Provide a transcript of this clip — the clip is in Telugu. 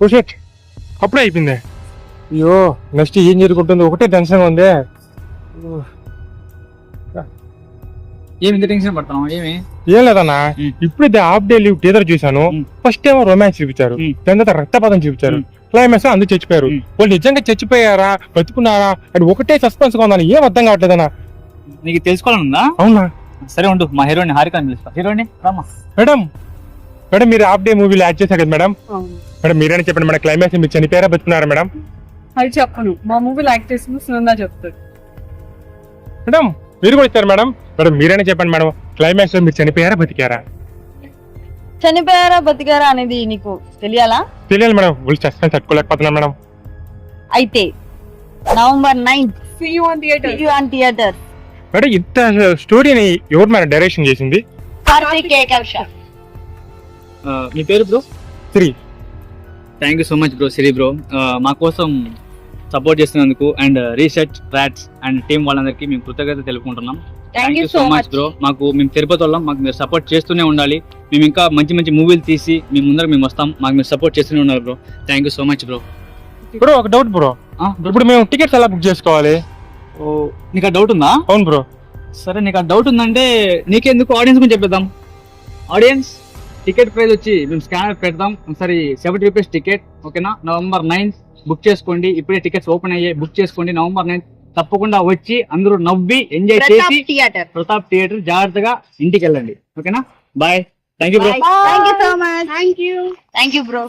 ఓ షట్, అప్పుడే అయిపోయింది. అయ్యో నెక్స్ట్ ఏం జరుగుతుందో ఒకటే టెన్షన్ ఉంది. ఏమి ఇంత టెన్షన్ పడుతున్నావు? ఏమి ఏం లేదన్నా, ఇప్పుడైతే హాఫ్ డే లీవ్ టీజర్ చూసాను. ఫస్ట్ ఏమో రొమాన్స్ చూపించారు, దాని తర్వాత రక్తపాతం చూపించారు, క్లైమాక్స్ అందరూ చచ్చిపోయారు. వాళ్ళు నిజంగా చచ్చిపోయారా బతుకున్నారా అది ఒకటే సస్పెన్స్ గా ఉందని ఏం అర్థం కావట్లేదన్నా. నీకు తెలుసుకోవాలనుందా? అవునా? సరే ఉండు, మా హీరోయిన్ హారిక అని పిలుస్తా. హీరోయిన్ రామా. మేడం మేడం మీరు హాఫ్ డే మూవీలో యాడ్ చేశారు కదా మేడం. మేడం మీరైనా చెప్పండి మేడం, క్లైమాక్స్ మీరు చనిపోయారా బతుకున్నారా మేడం? అది చెప్పను, మా మూవీలో యాక్ట్ చేసింది సునంద చెప్తాడు. మేడం మీరు కూడా ఇచ్చారు మేడం. మేడం మీరైనా చెప్పండి మేడం, క్లైమాక్స్ లో మీరు చనిపోయారా బతికారా? చనిపోయారా బతికారా అనేది నీకు తెలియాలా? తెలియాలి మేడం, వాళ్ళు సస్పెన్స్ తట్టుకోలేకపోతున్నాను మేడం. అయితే November 9th See you on theater. See you on theater. Madam ఇంత స్టోరీని ఎవరు మేడం డైరెక్షన్ చేసింది? కార్తీక్ ఏకాక్ష. మీ పేరు bro? Sri. Thank you so much bro, Siri bro. మా కోసం సపోర్ట్ చేస్తున్నందుకు and research rats and team వాళ్ళందరికీ మేము కృతజ్ఞత తెలుపుకుంటున్నాం. Thank you so much bro. మేము తిరుపతి వాళ్ళం, మాకు మీరు సపోర్ట్ చేస్తూనే ఉండాలి. మేము ఇంకా మంచి మంచి మూవీలు తీసి మీ ముందర మేము వస్తాం. మాకు మీరు సపోర్ట్ చేస్తూనే ఉండాలి bro. Thank you so much bro. Bro ఒక డౌట్ బ్రో, ఇప్పుడు మేము టికెట్స్ ఎలా బుక్ చేసుకోవాలి? నీకు ఆ డౌట్ ఉందా? అవును బ్రో. సరే నీకు ఆ డౌట్ ఉందంటే నీకెందుకు ఆడియన్స్ గురించి చెప్పేద్దాం. ఆడియన్స్ టికెట్ ప్రైస్ వచ్చి మేము స్కానర్ పెడతాం. సరే 70 రూపీస్ టికెట్, ఓకేనా? November 9th బుక్ చేసుకోండి. ఇప్పుడే టికెట్స్ ఓపెన్ అయ్యాయి, బుక్ చేసుకోండి. November 9th తప్పకుండా వచ్చి అందరూ నవ్వి ఎంజాయ్ చేసి ప్రతాప్ థియేటర్ జాగ్రత్తగా ఇంటికి వెళ్ళండి, ఓకేనా? Bye. Thank you bro. Thank you so much. Thank you bro.